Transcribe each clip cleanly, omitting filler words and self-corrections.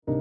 And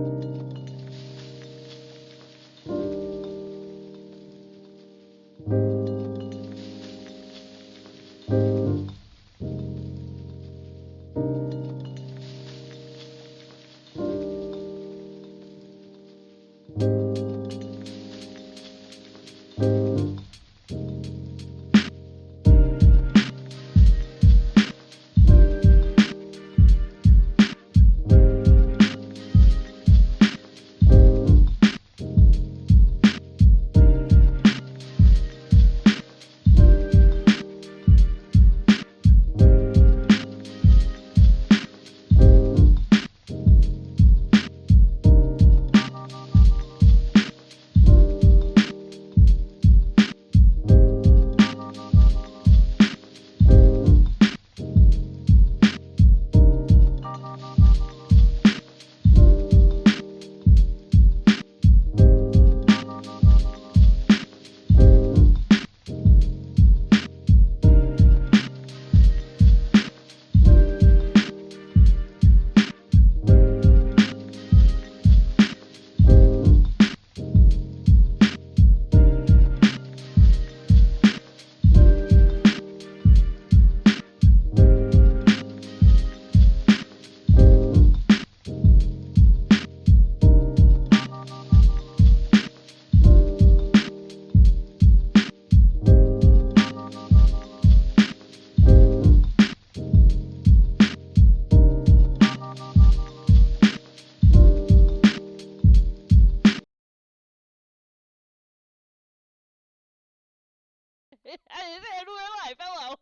we're live. Hello.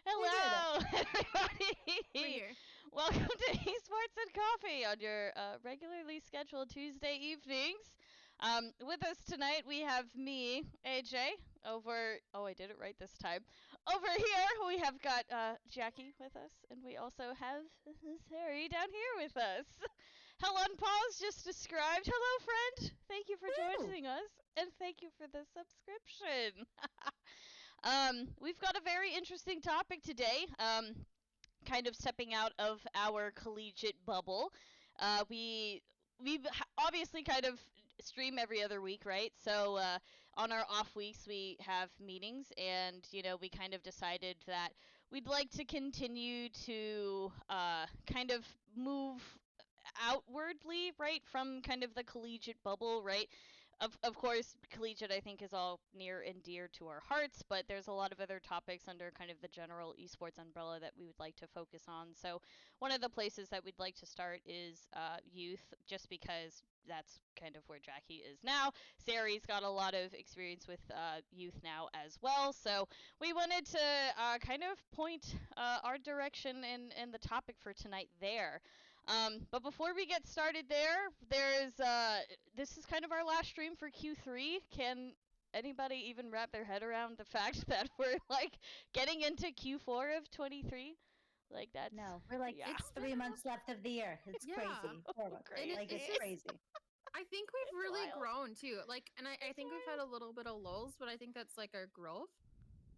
We did it. Hello, We're everybody. here. Welcome to Esports and Coffee on your regularly scheduled Tuesday evenings. With us tonight, we have me, AJ, over. Oh, I did it right this time. Over here, we have got Jackie with us, and we also have Harry down here with us. Hell on pause just described. Hello, friend. Thank you for Woo! joining us, and thank you for the subscription. We've got a very interesting topic today. Kind of stepping out of our collegiate bubble. We obviously kind of stream every other week, right? So on our off weeks we have meetings, and we kind of decided that we'd like to continue to kind of move outwardly, right, from kind of the collegiate bubble, right? Of course, collegiate I think is all near and dear to our hearts, but there's a lot of other topics under kind of the general esports umbrella that we would like to focus on. So one of the places that we'd like to start is youth, just because that's kind of where Jackie is now. Sari's got a lot of experience with youth now as well, so we wanted to kind of point our direction and the topic for tonight there. But before we get started there's this is kind of our last stream for Q3. Can anybody even wrap their head around the fact that we're like getting into Q4 of 23? Like that's No, we're like, yeah. it's It's been 3 months left of the year. It's yeah, crazy. Horrible. and Crazy. Like, it's it's. crazy. I think we've It's really wild. grown too. Like, and I It's think we've had wild. a little bit of lulls, but I think that's like our growth.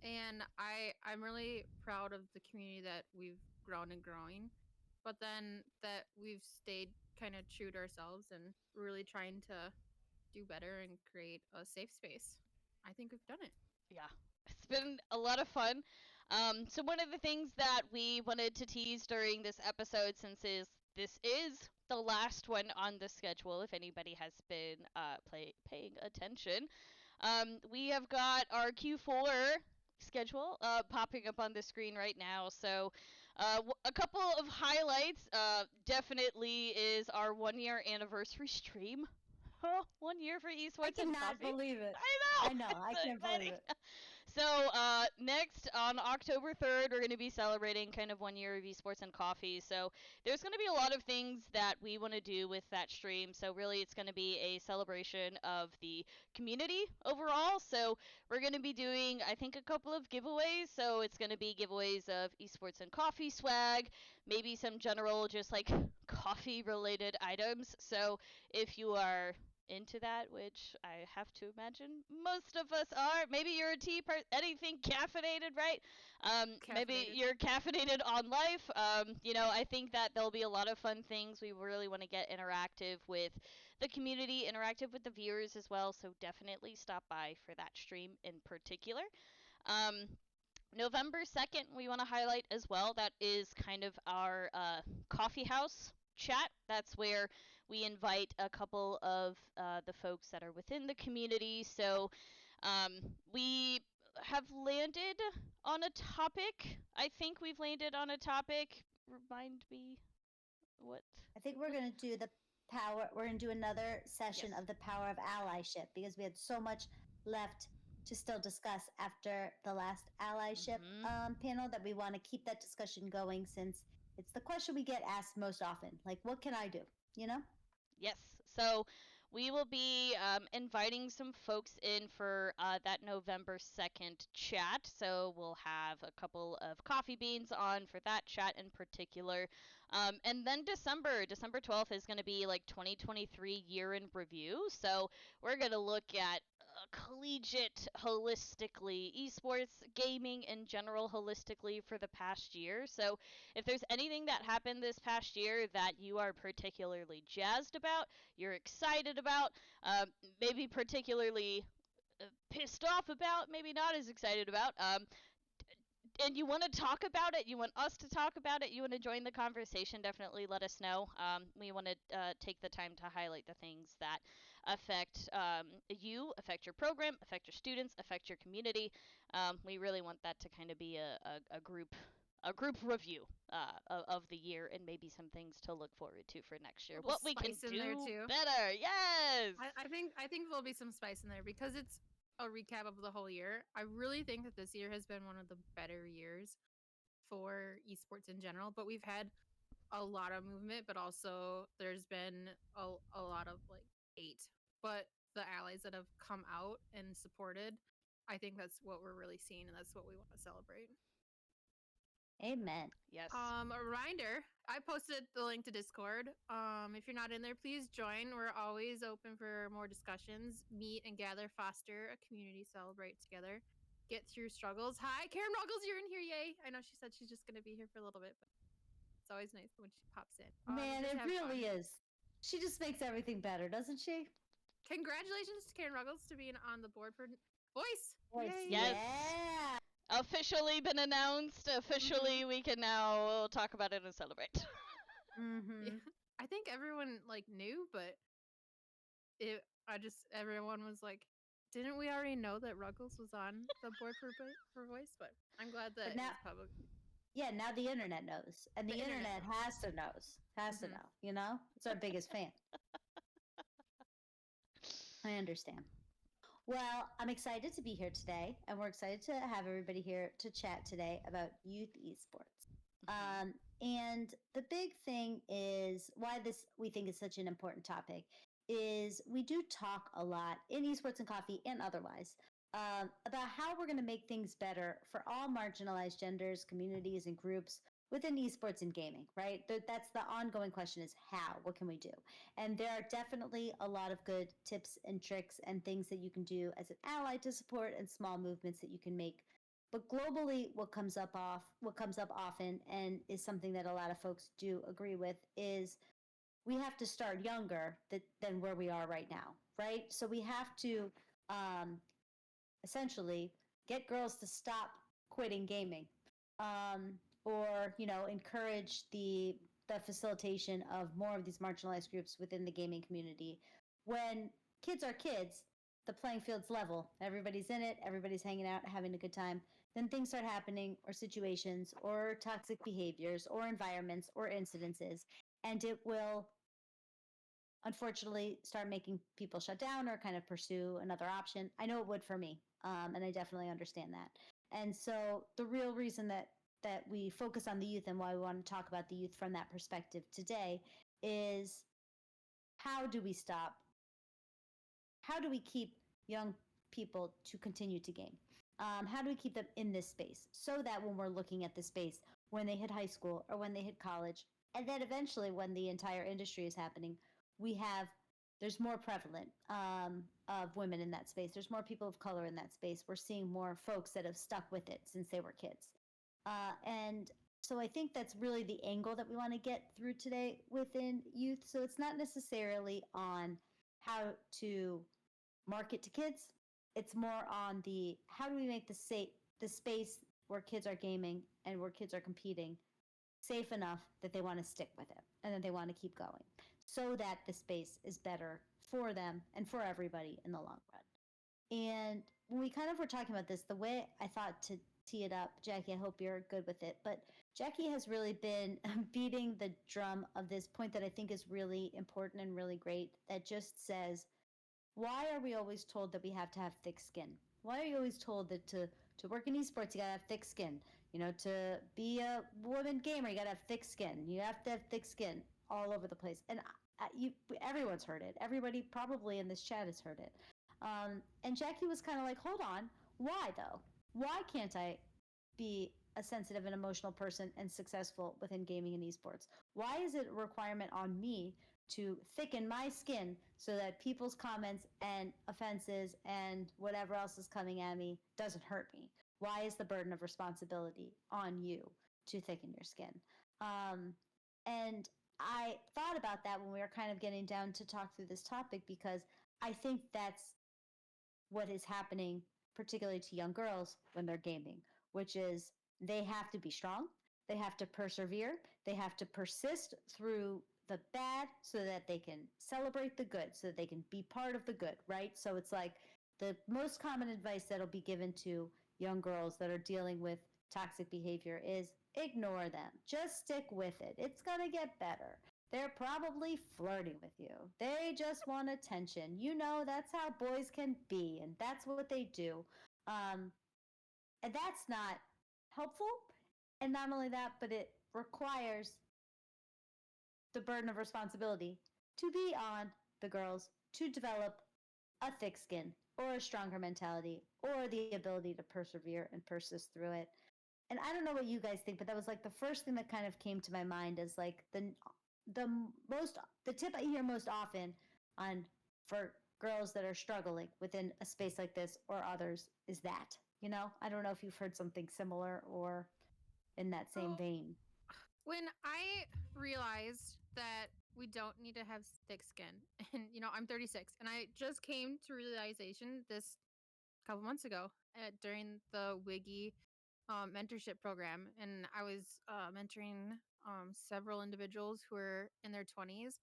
And I'm really proud of the community that we've grown and growing, but then that we've stayed kind of true to ourselves and really trying to do better and create a safe space. I think we've done it. Yeah, it's been a lot of fun. So one of the things that we wanted to tease during this episode, since this is the last one on the schedule, if anybody has been paying attention, we have got our Q4 schedule popping up on the screen right now. So a couple of highlights definitely is our 1 year anniversary stream. 1 year for I esports and cannot coffee. believe it. I know. I know. It's I so can't believe exciting. it. So next on October 3rd, we're going to be celebrating kind of 1 year of esports and coffee. So there's going to be a lot of things that we want to do with that stream. So really, it's going to be a celebration of the community overall. So we're going to be doing, I think, a couple of giveaways. So it's going to be giveaways of esports and coffee swag, maybe some general just like coffee related items. So if you are into that, which I have to imagine most of us are. Maybe you're a tea anything caffeinated, right? Maybe Caffeinated. you're caffeinated on life. I think that there'll be a lot of fun things. We really want to get interactive with the community, interactive with the viewers as well. So definitely stop by for that stream in particular. Um, November 2nd, we want to highlight as well. That is kind of our coffee house chat. That's where we invite a couple of the folks that are within the community. So we have landed on a topic. I think we've landed on a topic. Remind me what? I think we're going to do the power. We're going to do another session Yes. of the power of allyship because we had so much left to still discuss after the last allyship panel that we want to keep that discussion going since it's the question we get asked most often. Like, what can I do? You know? Yes. So we will be inviting some folks in for that November 2nd chat. So we'll have a couple of coffee beans on for that chat in particular. And then December 12th is going to be like 2023 year in review. So we're going to look at collegiate holistically, esports, gaming in general holistically for the past year. So if there's anything that happened this past year that you are particularly jazzed about, you're excited about, maybe particularly pissed off about, maybe not as excited about, and you want to talk about it, you want us to talk about it, you want to join the conversation, definitely let us know. We want to take the time to highlight the things that affect you, affect your program, affect your students, affect your community. We really want that to kind of be a group review of the year and maybe some things to look forward to for next year. A little What we can spice in there do too. better. Yes. I think there'll be some spice in there because it's a recap of the whole year. I really think that this year has been one of the better years for esports in general, but we've had a lot of movement, but also there's been a lot of like hate. But the allies that have come out and supported, I think that's what we're really seeing, and that's what we want to celebrate. Amen. Yes. A reminder, I posted the link to Discord. If you're not in there, please join. We're always open for more discussions, meet and gather, foster a community, celebrate together, get through struggles. Hi, Karen Ruggles, you're in here, yay. I know she said she's just gonna be here for a little bit, but it's always nice when she pops in. Man, Just it have really fun. is. She just makes everything better, doesn't she? Congratulations to Karen Ruggles to being on the board for voice. Voice, Yay. Yes. yeah. Officially been announced. Officially, we can now talk about it and celebrate. Mm-hmm. Yeah. I think everyone like knew, but everyone was like, didn't we already know that Ruggles was on the board for voice? But I'm glad that now- it was public. Yeah, now the internet knows. And the, The internet internet knows. has to knows. Has to Mhm. know, you know? It's our biggest fan. I understand. Well, I'm excited to be here today, and we're excited to have everybody here to chat today about youth esports. And the big thing is why this we think is such an important topic is we do talk a lot in esports and coffee and otherwise about how we're going to make things better for all marginalized genders, communities, and groups within esports and gaming, right? That's the ongoing question is how? What can we do? And there are definitely a lot of good tips and tricks and things that you can do as an ally to support and small movements that you can make. But globally, what comes up often and is something that a lot of folks do agree with is we have to start younger than where we are right now, right? So we have to essentially get girls to stop quitting gaming, or encourage the facilitation of more of these marginalized groups within the gaming community. When kids are kids, the playing field's level. Everybody's in it. Everybody's hanging out, having a good time. Then things start happening, or situations, or toxic behaviors, or environments, or incidences, and it will unfortunately start making people shut down or kind of pursue another option. I know it would for me, and I definitely understand that. And so the real reason that we focus on the youth and why we want to talk about the youth from that perspective today is how do we stop? How do we keep young people to continue to game? How do we keep them in this space so that when we're looking at the space, when they hit high school or when they hit college, and then eventually when the entire industry is happening, we have there's more prevalent of women in that space. There's more people of color in that space. We're seeing more folks that have stuck with it since they were kids. And so I think that's really the angle that we want to get through today within youth. So it's not necessarily on how to market to kids. It's more on the how do we make the space where kids are gaming and where kids are competing safe enough that they want to stick with it and that they want to keep going so that the space is better for them and for everybody in the long run. And when we kind of were talking about this, the way I thought to tee it up, Jackie, I hope you're good with it, but Jackie has really been beating the drum of this point that I think is really important and really great that just says, why are we always told that we have to have thick skin? Why are you always told that to work in esports you gotta have thick skin? You know, to be a woman gamer you gotta have thick skin. You have to have thick skin all over the place. And everyone's heard it. Everybody probably in this chat has heard it. And Jackie was kind of like, hold on, why though? Why can't I be a sensitive and emotional person and successful within gaming and esports? Why is it a requirement on me to thicken my skin so that people's comments and offenses and whatever else is coming at me doesn't hurt me? Why is the burden of responsibility on you to thicken your skin? And I thought about that when we were kind of getting down to talk through this topic because I think that's what is happening, particularly to young girls when they're gaming, which is they have to be strong, they have to persevere, they have to persist through the bad so that they can celebrate the good, so that they can be part of the good, right? So it's like the most common advice that'll be given to young girls that are dealing with toxic behavior is ignore them. Just stick with it. It's going to get better. They're probably flirting with you. They just want attention. You know, that's how boys can be, and that's what they do. And that's not helpful. And not only that, but it requires the burden of responsibility to be on the girls to develop a thick skin or a stronger mentality or the ability to persevere and persist through it. And I don't know what you guys think, but that was like the first thing that kind of came to my mind as like the most the tip I hear most often on for girls that are struggling within a space like this or others is that. You know, I don't know if you've heard something similar or in that same So vein. when I realized that we don't need to have thick skin, and I'm 36, and I just came to realization this couple months ago during the Wiggy mentorship program, and I was mentoring several individuals who were in their 20s,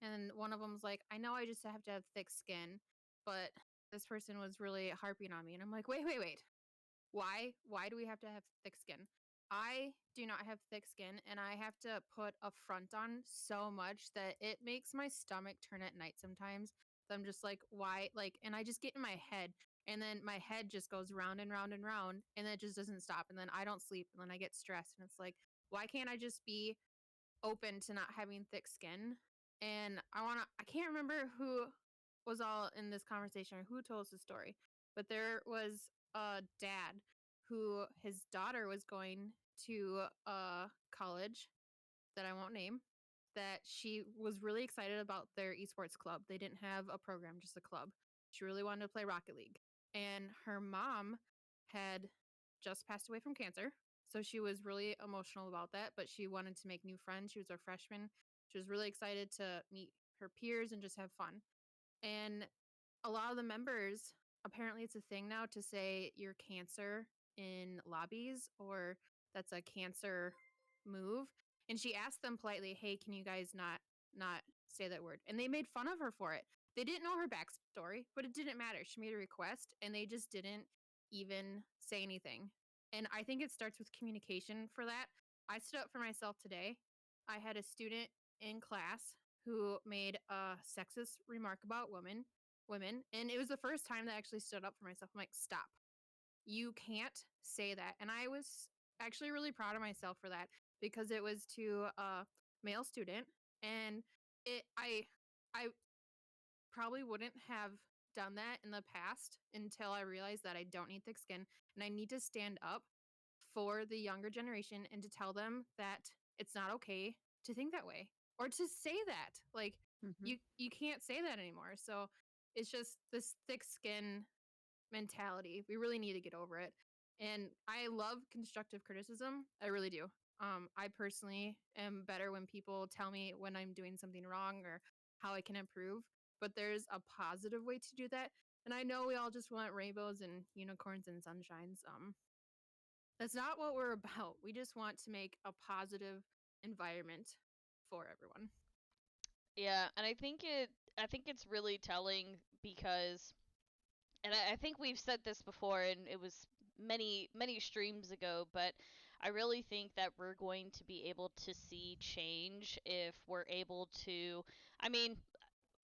and one of them was like, "I know I just have to have thick skin," but this person was really harping on me, and I'm like, "Wait. Why do we have to have thick skin? I do not have thick skin, and I have to put a front on so much that it makes my stomach turn at night sometimes. So I'm just like, why? Like, and I just get in my head, and then my head just goes round and round and round, and it just doesn't stop. And then I don't sleep, and then I get stressed, and it's like, why can't I just be open to not having thick skin? And I can't remember who was all in this conversation or who told us the story, but there was a dad who his daughter was going to a college that I won't name, that she was really excited about their esports club. They didn't have a program, just a club. She really wanted to play Rocket League. And her mom had just passed away from cancer. So she was really emotional about that, but she wanted to make new friends. She was a freshman. She was really excited to meet her peers and just have fun. And a lot of the members, apparently it's a thing now to say you're cancer in lobbies, or that's a cancer move. And she asked them politely, "Hey, can you guys not say that word?" And they made fun of her for it. They didn't know her backstory, but it didn't matter. She made a request, and they just didn't even say anything. And I think it starts with communication for that. I stood up for myself today. I had a student in class who made a sexist remark about women, and it was the first time that I actually stood up for myself. I'm like, stop. You can't say that. And I was actually really proud of myself for that, because it was to a male student, and I probably wouldn't have done that in the past until I realized that I don't need thick skin, and I need to stand up for the younger generation and to tell them that it's not okay to think that way or to say that. Like, Mm-hmm. You can't say that anymore. So it's just this thick skin mentality. We really need to get over it. And I love constructive criticism. I really do. I personally am better when people tell me when I'm doing something wrong or how I can improve. But there's a positive way to do that. And I know we all just want rainbows and unicorns and sunshines. That's not what we're about. We just want to make a positive environment for everyone. Yeah, and I think it's really telling because, and I think we've said this before, and it was many streams ago, but I really think that we're going to be able to see change if we're able to. I mean,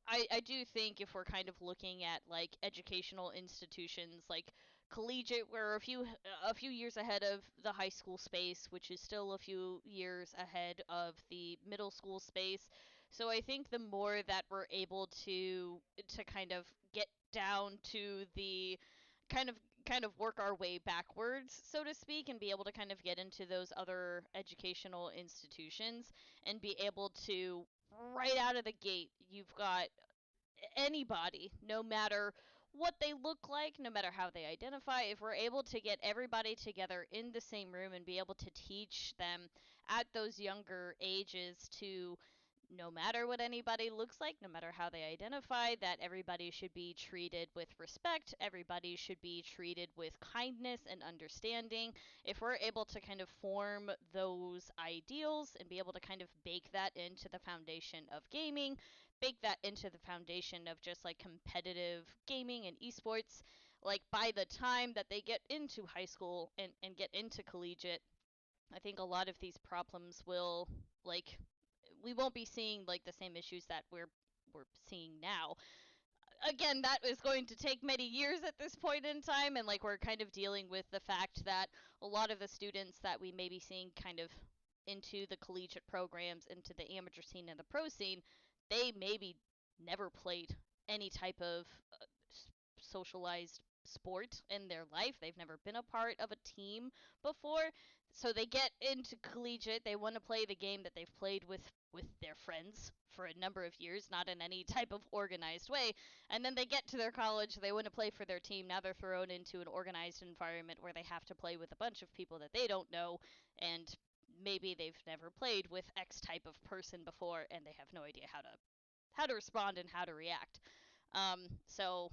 I do think if we're kind of looking at like educational institutions like collegiate, we're a few years ahead of the high school space, which is still a few years ahead of the middle school space. So I think the more that we're able to kind of get down to the kind of work our way backwards, so to speak, and be able to kind of get into those other educational institutions and be able to right out of the gate, you've got anybody, no matter what they look like, no matter how they identify, if we're able to get everybody together in the same room and be able to teach them at those younger ages to, no matter what anybody looks like, no matter how they identify, that everybody should be treated with respect, everybody should be treated with kindness and understanding. If we're able to kind of form those ideals and be able to kind of bake that into the foundation of gaming, bake that into the foundation of just like competitive gaming and esports, like by the time that they get into high school and get into collegiate, I think a lot of these problems will, like, we won't be seeing like the same issues that we're seeing now. Again, that is going to take many years at this point in time, and like we're kind of dealing with the fact that a lot of the students that we may be seeing kind of into the collegiate programs, into the amateur scene and the pro scene, they maybe never played any type of socialized sport in their life. They've never been a part of a team before. So they get into collegiate, they want to play the game that they've played with their friends for a number of years, not in any type of organized way. And then they get to their college, they want to play for their team. Now they're thrown into an organized environment where they have to play with a bunch of people that they don't know, and maybe they've never played with X type of person before and they have no idea how to respond and how to react. So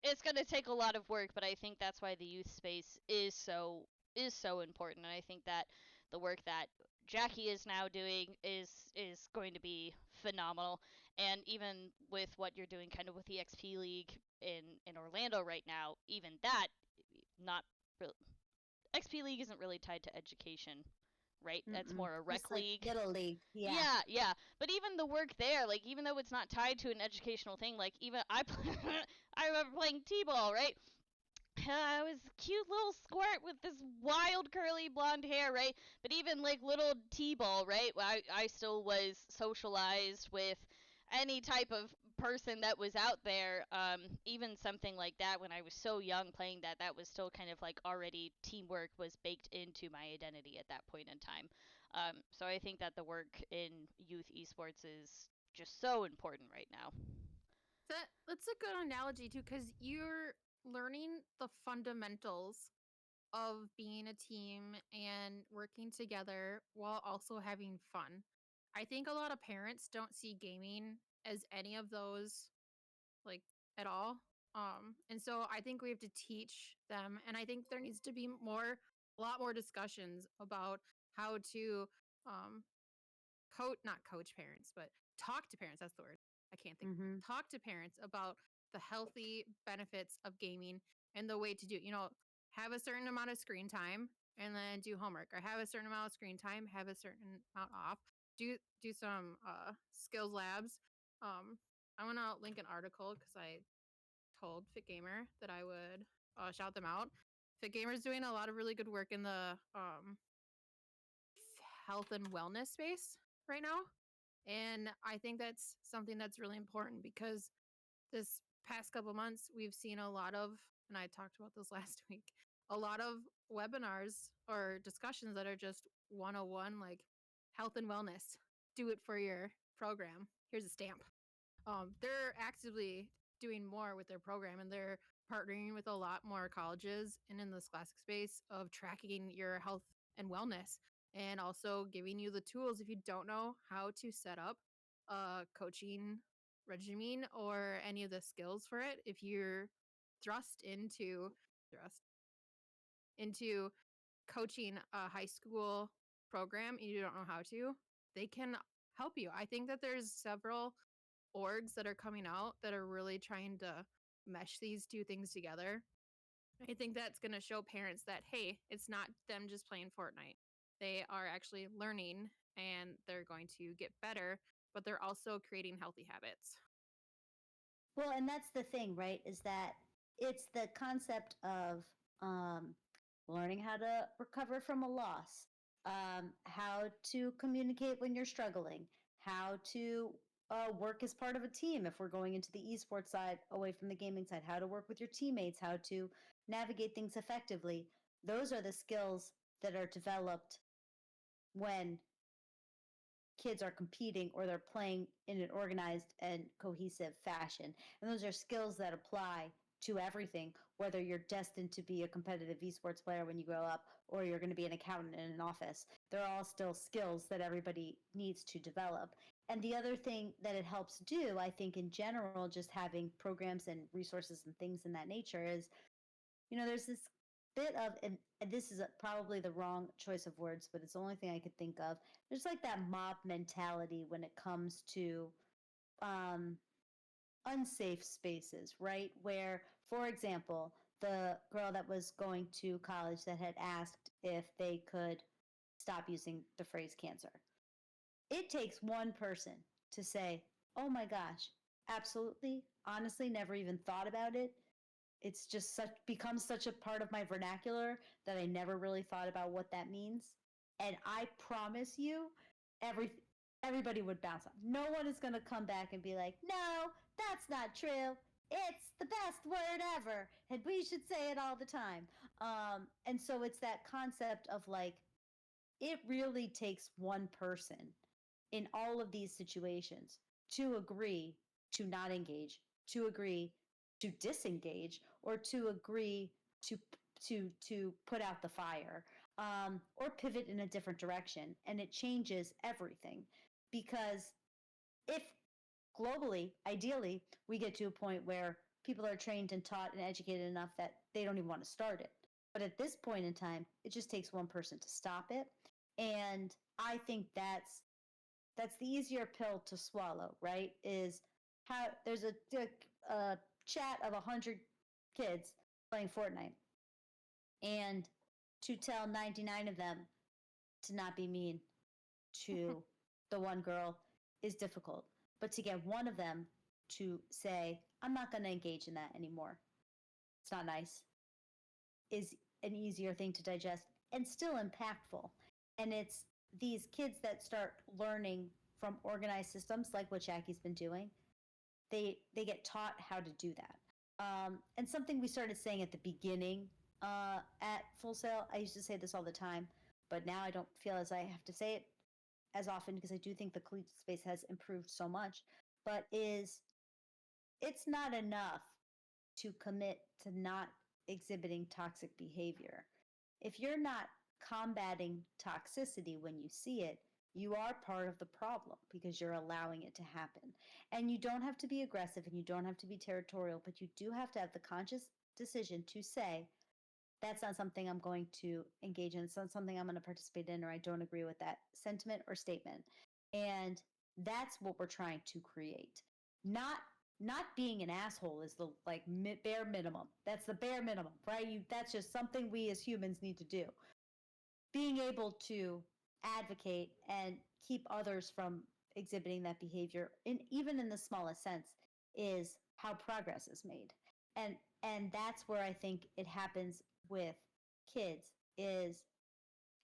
it's going to take a lot of work, but I think that's why the youth space is so important. And I think that the work that Jackie is now doing is going to be phenomenal. And even with what you're doing, kind of with the XP League in Orlando right now, even that, not really, XP League isn't really tied to education, right? That's Mm-mm. more a rec Just like league. little league. Yeah. Yeah, yeah. But even the work there, like even though it's not tied to an educational thing, like even I remember playing T-ball, right? I was a cute little squirt with this wild curly blonde hair, right? But even like little T-ball, right? I still was socialized with any type of person that was out there. Even something like that when I was so young playing that, that was still kind of like already teamwork was baked into my identity at that point in time. So I think that the work in youth esports is just so important right now. That's a good analogy too, because you're learning the fundamentals of being a team and working together while also having fun. I think a lot of parents don't see gaming as any of those like at all. And so I think we have to teach them, and I think there needs to be a lot more discussions about how to um, not coach parents, but talk to parents. That's the word. I can't think. Mm-hmm. Talk to parents about the healthy benefits of gaming and the way to do it. Have a certain amount of screen time and then do homework, or have a certain amount of screen time, have a certain amount off. Do some skills labs. Um, I'm gonna link an article because I told Fit Gamer that I would shout them out. Fit Gamer is doing a lot of really good work in the health and wellness space right now. And I think that's something that's really important because this past couple months, we've seen a lot of, and I talked about this last week, a lot of webinars or discussions that are just 101, like health and wellness. Do it for your program. Here's a stamp. They're actively doing more with their program, and they're partnering with a lot more colleges and in the scholastic space of tracking your health and wellness, and also giving you the tools if you don't know how to set up a coaching regimen or any of the skills for it. If you're thrust into coaching a high school program and you don't know how to, they can help you. I think that there's several orgs that are coming out that are really trying to mesh these two things together. I think that's going to show parents that, hey, it's not them just playing Fortnite. They are actually learning and they're going to get better, but they're also creating healthy habits. Well, and that's the thing, right? Is that it's the concept of um, learning how to recover from a loss, how to communicate when you're struggling, how to work as part of a team if we're going into the esports side away from the gaming side, how to work with your teammates, how to navigate things effectively. Those are the skills that are developed when kids are competing or they're playing in an organized and cohesive fashion. And those are skills that apply to everything, whether you're destined to be a competitive esports player when you grow up or you're going to be an accountant in an office. They're all still skills that everybody needs to develop. And the other thing that it helps do, I think, in general, just having programs and resources and things in that nature is, there's this bit of, and this is probably the wrong choice of words, but it's the only thing I could think of. There's like that mob mentality when it comes to um, unsafe spaces, right? Where, for example, the girl that was going to college that had asked if they could stop using the phrase cancer. It takes one person to say, oh my gosh, absolutely, honestly, never even thought about it. It's just such becomes such a part of my vernacular that I never really thought about what that means. And I promise you, every everybody would bounce off. No one is going to come back and be like, "No, that's not true. It's the best word ever, and we should say it all the time." And so it's that concept of like it really takes one person in all of these situations to agree to not engage, to agree to disengage, or to agree to put out the fire, or pivot in a different direction, and it changes everything. Because if globally, ideally, we get to a point where people are trained and taught and educated enough that they don't even want to start it. But at this point in time, it just takes one person to stop it. And I think that's the easier pill to swallow, right? Is how there's a chat of 100 kids playing Fortnite, and to tell 99 of them to not be mean to the one girl is difficult. But to get one of them to say, I'm not going to engage in that anymore, it's not nice, is an easier thing to digest and still impactful. And it's these kids that start learning from organized systems like what Jackie's been doing. They get taught how to do that. And something we started saying at the beginning at Full Sail, I used to say this all the time, but now I don't feel as I have to say it as often because I do think the collegiate space has improved so much. But it's not enough to commit to not exhibiting toxic behavior. If you're not combating toxicity when you see it, you are part of the problem because you're allowing it to happen. And you don't have to be aggressive and you don't have to be territorial, but you do have to have the conscious decision to say, that's not something I'm going to engage in. It's not something I'm going to participate in, or I don't agree with that sentiment or statement. And that's what we're trying to create. Not being an asshole is the like bare minimum. That's the bare minimum, right? That's just something we as humans need to do. Being able to advocate and keep others from exhibiting that behavior, even in the smallest sense, is how progress is made. And that's where I think it happens with kids is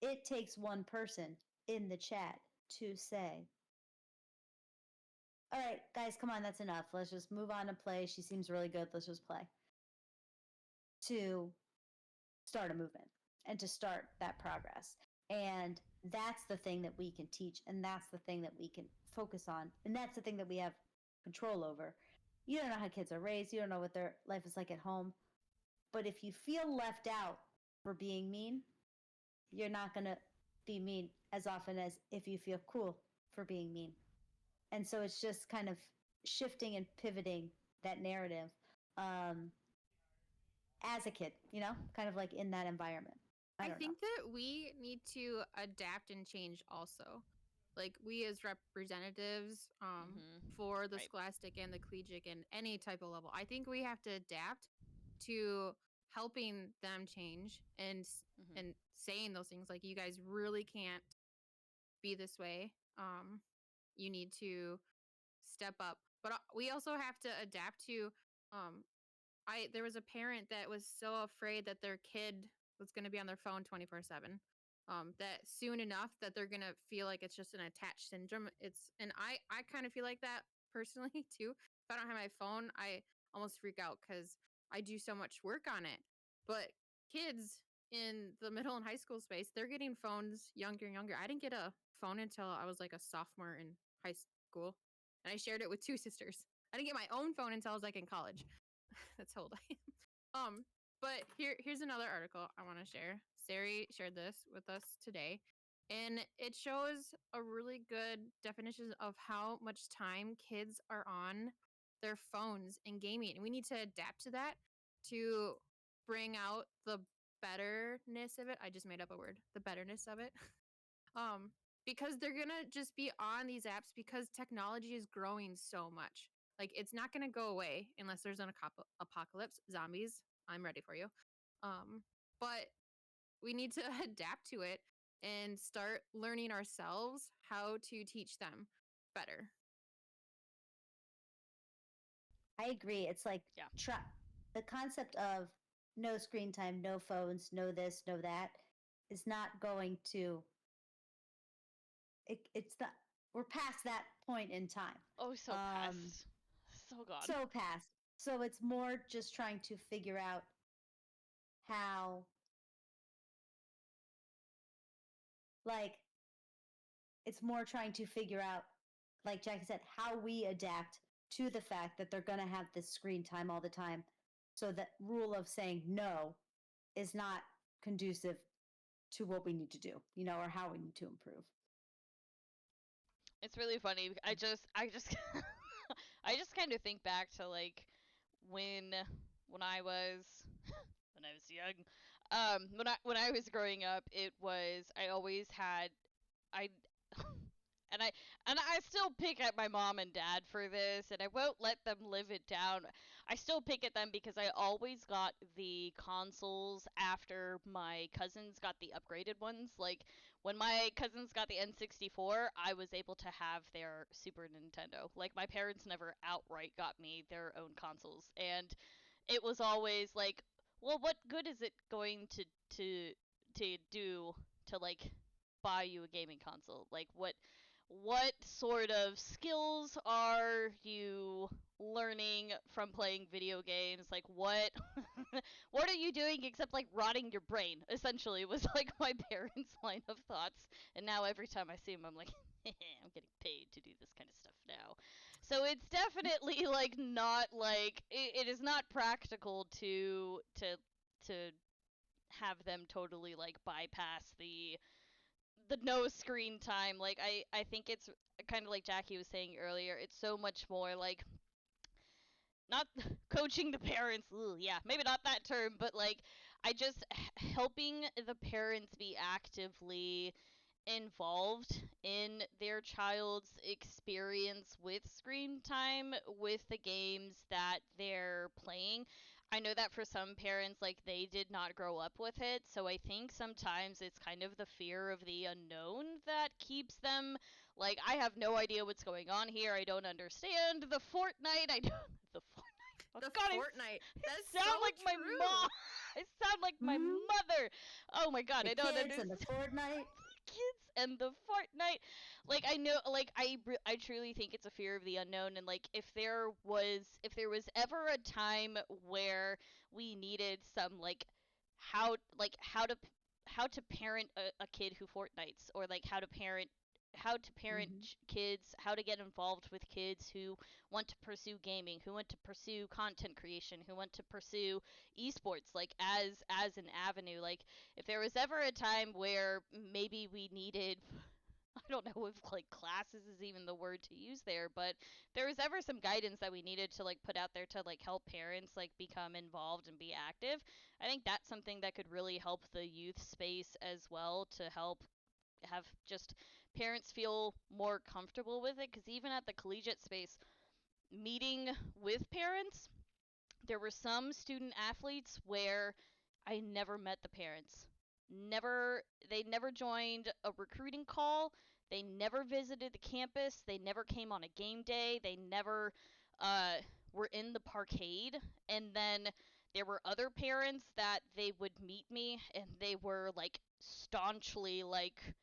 it takes one person in the chat to say, all right, guys, come on, that's enough. Let's just move on and play. She seems really good. Let's just play. To start a movement and to start that progress. And that's the thing that we can teach. And that's the thing that we can focus on. And that's the thing that we have control over. You don't know how kids are raised, you don't know what their life is like at home. But if you feel left out for being mean, you're not going to be mean as often as if you feel cool for being mean. And so it's just kind of shifting and pivoting that narrative as a kid, kind of like in that environment. I don't know. think that we need to adapt and change also. Like we as representatives for the Right. scholastic and the collegiate and any type of level, I think we have to adapt to helping them change and saying those things like you guys really can't be this way. You need to step up. But we also have to adapt to um there was a parent that was so afraid that their kid was going to be on their phone 24/7. That soon enough that they're going to feel like it's just an attached syndrome. And I kind of feel like that personally too. If I don't have my phone, I almost freak out cuz I do so much work on it. But kids in the middle and high school space, they're getting phones younger and younger. I didn't get a phone until I was like a sophomore in high school, and I shared it with two sisters. I didn't get my own phone until I was like in college. That's how old I am. But here's another article I want to share. Sari shared this with us today, and it shows a really good definition of how much time kids are on their phones and gaming. And we need to adapt to that to bring out the betterness of it. I just made up a word. The betterness of it. um because they're going to just be on these apps because technology is growing so much. Like it's not going to go away unless there's an apocalypse, zombies. I'm ready for you. But we need to adapt to it and start learning ourselves how to teach them better. I agree. It's like Yeah. the concept of no screen time, no phones, no this, no that is not going to. It's the we're past that point in time. Oh, so past. So gone. So past. So it's more just trying to figure out how, like, it's more trying to figure out, like Jackie said, how we adapt to the fact that they're going to have this screen time all the time. So that rule of saying no is not conducive to what we need to do, or how we need to improve. It's really funny. I just I just kind of think back to like when when I was when I was young. When I was growing up, it was I always had I and I still pick at my mom and dad for this, and I won't let them live it down. I still pick at them because I always got the consoles after my cousins got the upgraded ones. Like when my cousins got the N64, I was able to have their Super Nintendo. Like my parents never outright got me their own consoles, and it was always like, well, what good is it going to to do to like buy you a gaming console? Like what sort of skills are you learning from playing video games? Like what what are you doing except like rotting your brain? Essentially was like my parents' line of thoughts. And now every time I see them I'm like I'm getting paid to do this kind of stuff now. So it's definitely like not like it is not practical to have them totally like bypass the no screen time. Like I think it's kind of like Jackie was saying earlier. It's so much more like not coaching the parents. Ooh, yeah, maybe not that term, but like I just helping the parents be actively involved in their child's experience with screen time with the games that they're playing. I know that for some parents, like, they did not grow up with it, so I think sometimes it's kind of the fear of the unknown that keeps them like, I have no idea what's going on here. I don't understand the Fortnite. I don't the Fortnite. Oh The God, Fortnite. That's sound so like my true. mom. I sound like my Mhm. mother. Oh my God, The I don't kids and the understand Fortnite. kids and the Fortnite. Like I know, like I truly think it's a fear of the unknown, and like if there was ever a time where we needed some like how to parent a kid who Fortnites, or like how to parent how to parent Mm-hmm. kids, how to get involved with kids who want to pursue gaming, who want to pursue content creation, who want to pursue esports like as an avenue. Like if there was ever a time where maybe we needed I don't know if like classes is even the word to use there, but there was ever some guidance that we needed to like put out there to like help parents like become involved and be active. I think that's something that could really help the youth space as well to help have just parents feel more comfortable with it because even at the collegiate space, meeting with parents, there were some student athletes where I never met the parents. They never joined a recruiting call. They never visited the campus. They never came on a game day. They never uh, were in the parkade. And then there were other parents that they would meet me and they were like staunchly like,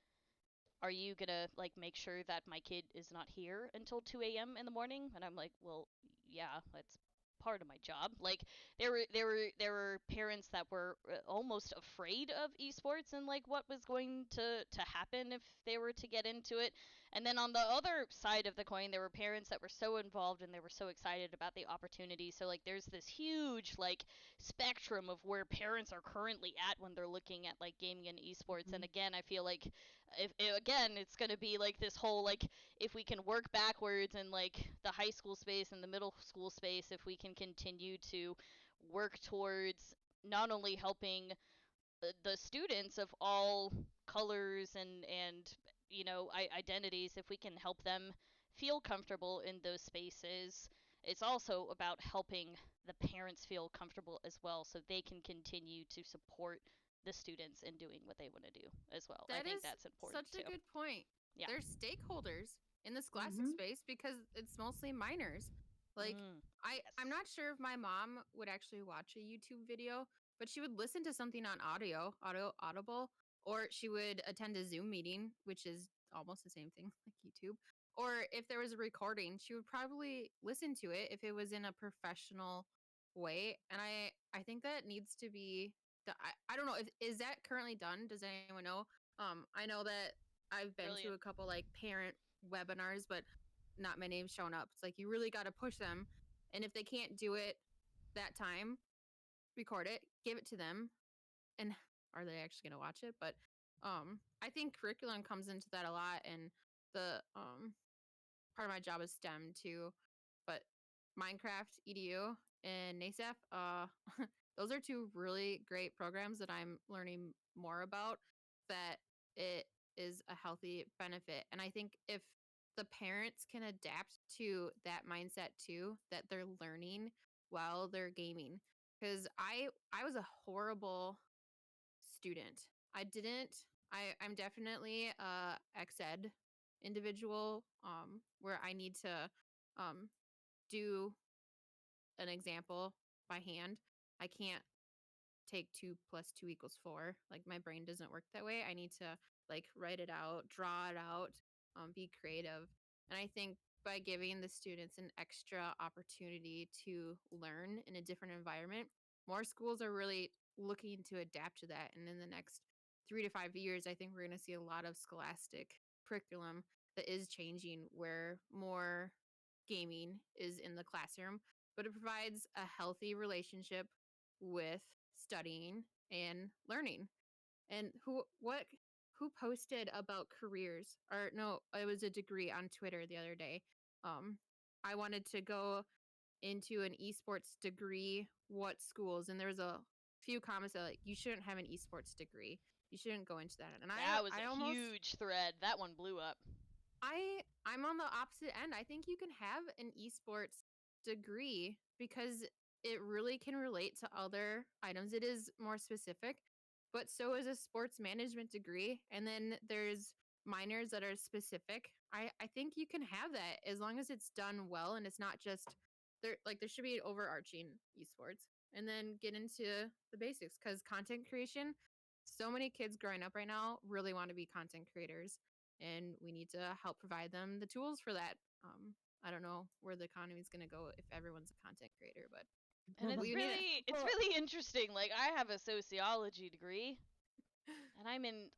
are you gonna like make sure that my kid is not here until 2 a.m. in the morning? And I'm like, well, yeah, that's part of my job. Like there were parents that were almost afraid of esports and like what was going to happen if they were to get into it. And then on the other side of the coin, there were parents that were so involved and they were so excited about the opportunity. So like there's this huge like spectrum of where parents are currently at when they're looking at like gaming and esports. And Mm-hmm. again, I feel like if again it's going to be like this whole like if we can work backwards in like the high school space and the middle school space, if we can continue to work towards not only helping the students of all colors and identities, if we can help them feel comfortable in those spaces, it's also about helping the parents feel comfortable as well so they can continue to support the students in doing what they want to do as well. I That think is that's important such a too. good point. Yeah. There's stakeholders in the scholastic Mm-hmm. space because it's mostly minors. Like I'm Yes. not sure if my mom would actually watch a YouTube video, but she would listen to something on audible, or she would attend a Zoom meeting, which is almost the same thing like YouTube. Or if there was a recording, she would probably listen to it if it was in a professional way. And I think that needs to be I don't know if is that currently done? Does anyone know? I know that I've been to Brilliant. a couple like parent webinars, but not my name's shown up. It's like you really got to push them, and if they can't do it that time, record it, give it to them, and are they actually going to watch it? But I think curriculum comes into that a lot, and the part of my job is STEM too, but Minecraft EDU and NASAF, those are two really great programs that I'm learning more about. That it is a healthy benefit, and I think if the parents can adapt to that mindset too, that they're learning while they're gaming, because I was a horrible student. I didn't. I'm definitely a ex ed individual where I need to um do an example by hand. I can't take 2 + 2 = 4. Like my brain doesn't work that way. I need to like write it out, draw it out, be creative. And I think by giving the students an extra opportunity to learn in a different environment, more schools are really looking to adapt to that. And in the next 3 to 5 years, I think we're going to see a lot of scholastic curriculum that is changing where more gaming is in the classroom, but it provides a healthy relationship with studying and learning. And who posted about careers, or no, it was a degree on Twitter the other day. Um I wanted to go into an esports degree, what schools? And there was a few comments that like you shouldn't have an esports degree. You shouldn't go into that. And That was a I almost huge thread. That one blew up. I'm on the opposite end. I think you can have an esports degree because it really can relate to other items. It is more specific, but so is a sports management degree. And then there's minors that are specific. I think you can have that as long as it's done well and it's not just there should be an overarching esports and then get into the basics because content creation, so many kids growing up right now really want to be content creators and we need to help provide them the tools for that. I don't know where the economy is going to go if everyone's a content creator, but And it's we need it. really it's Well, really interesting. Like I have a sociology degree. And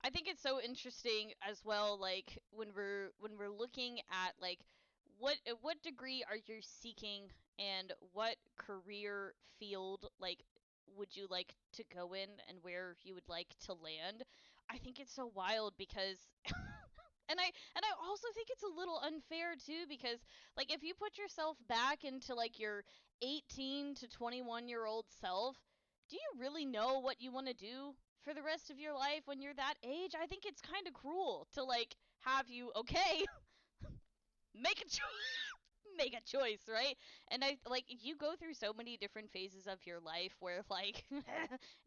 I think it's so interesting as well, like when we're looking at like what degree are you seeking and what career field like would you like to go in and where you would like to land. I think it's so wild because and I also think it's a little unfair too because like if you put yourself back into like your 18 to 21-year-old self, do you really know what you want to do for the rest of your life when you're that age? I think it's kind of cruel to like have you okay, make a choice. Make a choice, right? And I like you go through so many different phases of your life where like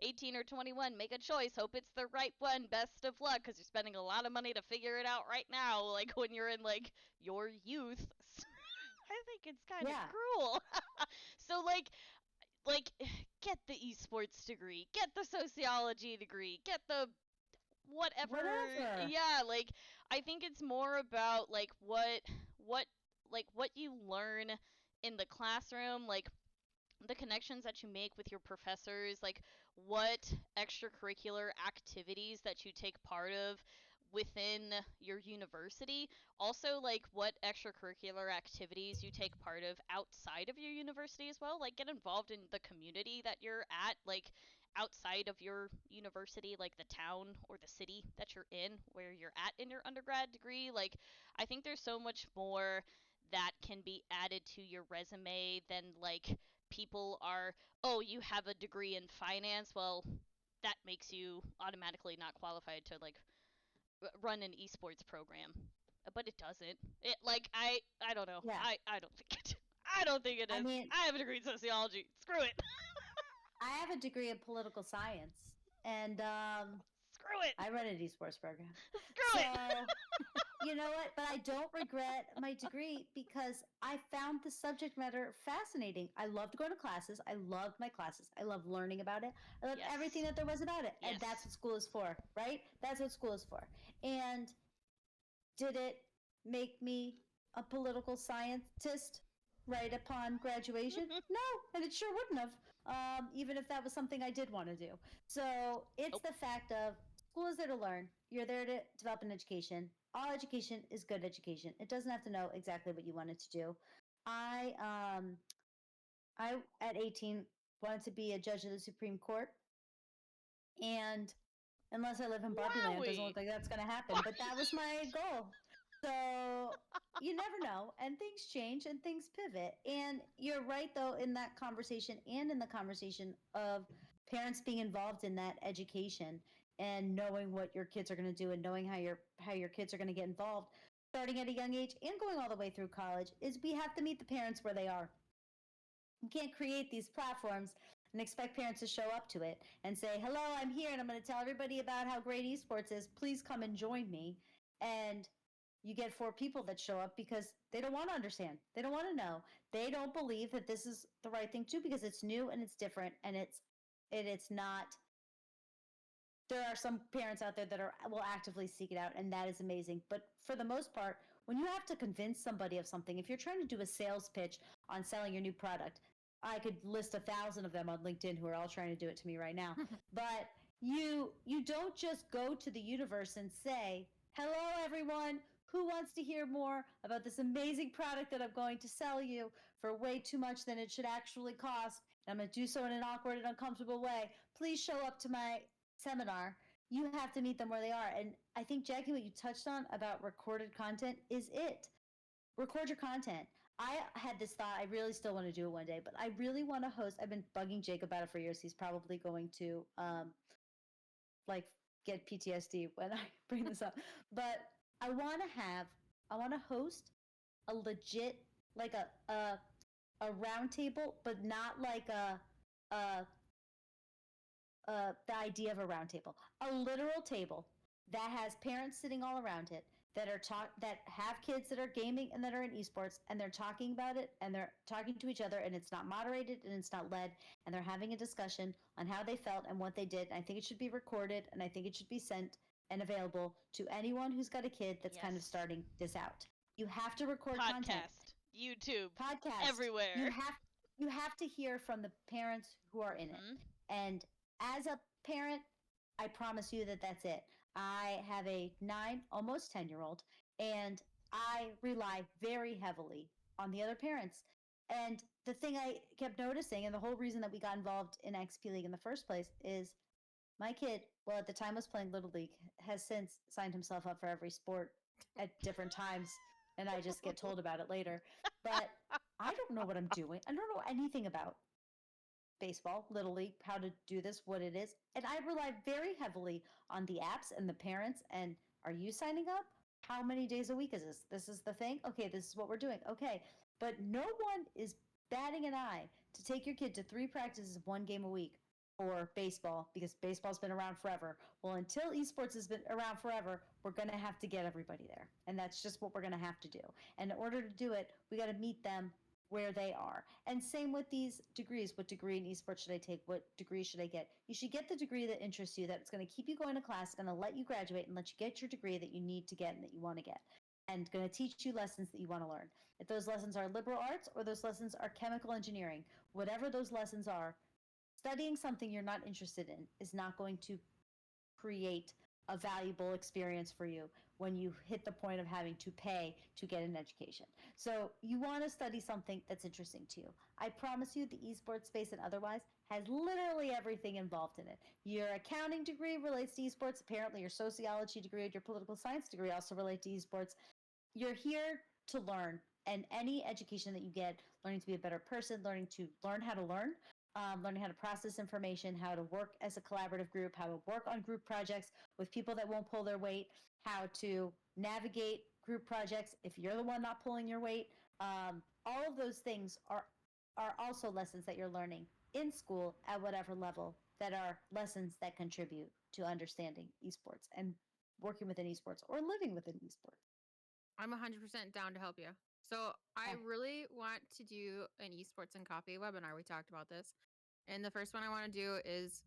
18 or 21, make a choice, hope it's the right one, best of luck cuz you're spending a lot of money to figure it out right now like when you're in like your youth. I think it's kind of Yeah, cruel. So like get the esports degree, get the sociology degree, get the whatever. whatever. Yeah, like I think it's more about like what what you learn in the classroom, like the connections that you make with your professors, like what extracurricular activities that you take part of within your university. Also, like what extracurricular activities you take part of outside of your university as well. Like get involved in the community that you're at, like outside of your university, like the town or the city that you're in, where you're at in your undergrad degree. Like, I think there's so much more that can be added to your resume than like people are, oh, you have a degree in finance. Well, that makes you automatically not qualified to like run an esports program. But it doesn't. It like I don't know. Yeah. I don't think it. I don't think it I is. mean, I have a degree in sociology. Screw it. I have a degree in political science, and Screw it. I run an esports program. Screw it. So, you know what? But I don't regret my degree because I found the subject matter fascinating. I loved going to classes. I loved my classes. I loved learning about it. I loved everything Yes. that there was about it. And that's Yes. what school is for, right? That's what school is for. And did it make me a political scientist right upon graduation? No, and it sure wouldn't have, even if that was something I did want to do. So it's Nope. the fact of school is there to learn. You're there to develop an education. All education is good education. It doesn't have to know exactly what you wanted to do. I I at 18 wanted to be a judge of the Supreme Court, and unless I live in Barbie Land, it doesn't Wowie. look like that's going to happen. But that was my goal. So you never know, and things change and things pivot. And you're right, though, in that conversation and in the conversation of parents being involved in that education and knowing what your kids are going to do and knowing how your kids are going to get involved starting at a young age and going all the way through college is we have to meet the parents where they are. You can't create these platforms and expect parents to show up to it and say, hello, I'm here and I'm going to tell everybody about how great esports is. Please come and join me. And you get four people that show up because they don't want to understand. They don't want to know. They don't believe that this is the right thing to do because it's new and it's different and it's not. There are some parents out there that will actively seek it out, and that is amazing. But for the most part, when you have to convince somebody of something, if you're trying to do a sales pitch on selling your new product, I could list 1,000 of them on LinkedIn who are all trying to do it to me right now. But you don't just go to the universe and say, "Hello, everyone. Who wants to hear more about this amazing product that I'm going to sell you for way too much than it should actually cost? And I'm going to do so in an awkward and uncomfortable way. Please show up to my seminar." You have to meet them where they are. And I think, Jackie, what you touched on about recorded content is it. Record your content. I had this thought, I really still want to do it one day, but I really want to host. I've been bugging Jake about it for years. He's probably going to like get PTSD when I bring this up. But I want to host a legit, like a round table, but not like a the idea of a round table, a literal table that has parents sitting all around it that have kids that are gaming and that are in esports, and they're talking about it and they're talking to each other, and it's not moderated and it's not led, and they're having a discussion on how they felt and what they did. And I think it should be recorded, and I think it should be sent and available to anyone who's got a kid that's kind of Yes. starting this out. You have to record content. Podcast, YouTube, Podcast. You everywhere. have you have to hear from the parents who are in it. Mhm. And as a parent, I promise you that that's it. I have a 9, almost 10-year-old, and I rely very heavily on the other parents. And the thing I kept noticing, and the whole reason that we got involved in XP League in the first place, is my kid, well, at the time was playing Little League, has since signed himself up for every sport at different times, and I just get told about it later. But I don't know what I'm doing. I don't know anything about baseball, Little League, how to do this, what it is. And I rely very heavily on the apps and the parents. And are you signing up? How many days a week is this? This is the thing? Okay, this is what we're doing. Okay. But no one is batting an eye to take your kid to 3 practices of 1 game a week for baseball because baseball's been around forever. Well, until esports has been around forever, we're going to have to get everybody there. And that's just what we're going to have to do. And in order to do it, we got to meet them where they are. And same with these degrees. What degree in esports should I take? What degree should I get? You should get the degree that interests you, that's going to keep you going to class, going to let you graduate and let you get your degree that you need to get and that you want to get. And going to teach you lessons that you want to learn. If those lessons are liberal arts or those lessons are chemical engineering, whatever those lessons are, studying something you're not interested in is not going to create a valuable experience for you when you hit the point of having to pay to get an education. So you want to study something that's interesting to you. I promise you the esports space and otherwise has literally everything involved in it. Your accounting degree relates to esports. Apparently your sociology degree and your political science degree also relate to esports. You're here to learn, and any education that you get, learning to be a better person, learning to learn how to learn, learning how to process information, how to work as a collaborative group, how to work on group projects with people that won't pull their weight, how to navigate group projects if you're the one not pulling your weight. All of those things are also lessons that you're learning in school at whatever level, that are lessons that contribute to understanding esports and working within esports or living within esports. I'm 100% down to help you. So I Okay. really want to do an esports and coffee webinar. We talked about this. And the first one I want to do is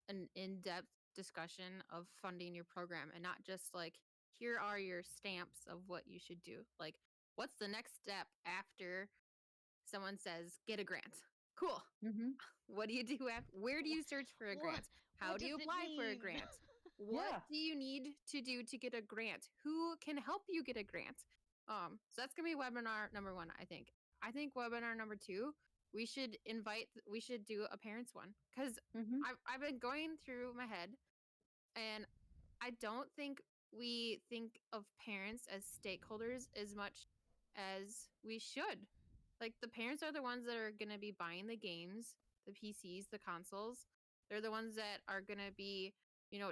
an in-depth discussion of funding your program and not just like, here are your stamps of what you should do. Like, what's the next step after someone says, get a grant? Cool. Mm-hmm. What do you do after? Where do you search for a grant? How What do does you it apply for a mean? grant? What Yeah. do you need to do to get a grant? Who can help you get a grant? So that's gonna be webinar number 1, I think. I think webinar number 2, we should do a parents one because Mm-hmm. I've been going through my head and I don't think we think of parents as stakeholders as much as we should. Like the parents are the ones that are going to be buying the games, the PCs, the consoles. They're the ones that are going to be,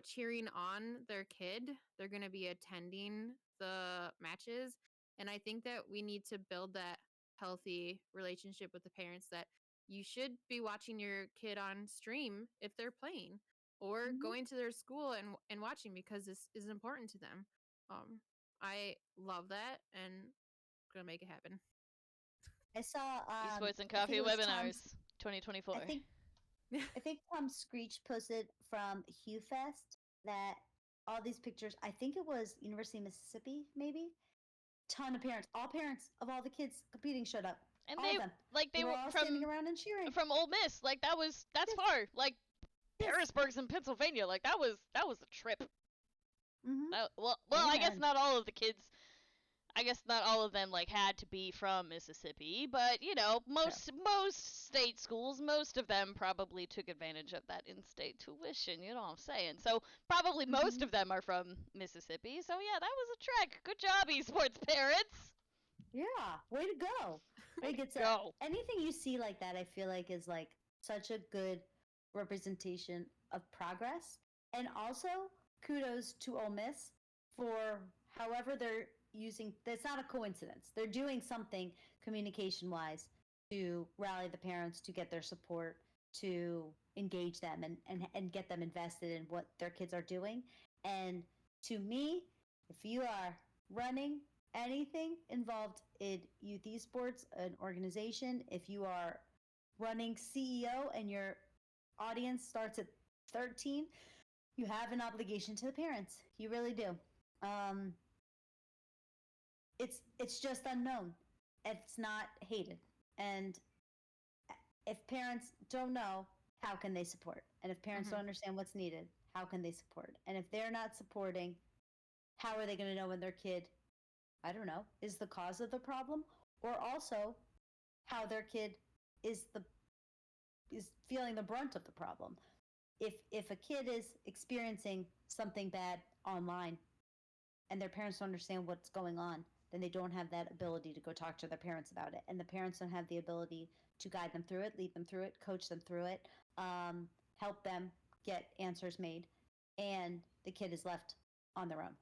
cheering on their kid. They're going to be attending the matches. And I think that we need to build that healthy relationship with the parents, that you should be watching your kid on stream if they're playing, or Mm-hmm. going to their school and watching because this is important to them. I love that and gonna make it happen. I saw. Esports and I think coffee it was Tom's. webinars I 2024. think. I think Tom Screech posted from Hugh Fest that all these pictures. I think it was University of Mississippi, maybe. Ton of parents, all parents of all the kids competing showed up. And All of they them. like They they were were all standing around and cheering. from Ole Miss. Like that's Yes. far. Like Yes. Harrisburg's in Pennsylvania. Like that was a trip. Mm-hmm. Well, I guess Amen. not all of the kids. I guess not all of them like had to be from Mississippi, but Yeah. most state schools, most of them probably took advantage of that in-state tuition. You know what I'm saying? So probably most Mm-hmm. of them are from Mississippi. So yeah, that was a trek. Good job, esports parents. Yeah. Way to go. Way Like to it's go. anything you see like that. I feel like is like such a good representation of progress, and also kudos to Ole Miss for however they're using. That's not a coincidence. They're doing something communication wise to rally the parents, to get their support, to engage them, and get them invested in what their kids are doing. And to me, if you are running anything involved in youth esports, an organization, if you are running CEO and your audience starts at 13, you have an obligation to the parents. You really do. Um, it's just unknown. It's not hated. And if parents don't know, how can they support? And if parents don't Mm-hmm. understand what's needed, how can they support? And if they're not supporting, how are they going to know when their kid, I don't know, is the cause of the problem? Or also how their kid is the is feeling the brunt of the problem. If a kid is experiencing something bad online and their parents don't understand what's going on, then they don't have that ability to go talk to their parents about it. And the parents don't have the ability to guide them through it, lead them through it, coach them through it, help them get answers made. And the kid is left on their own.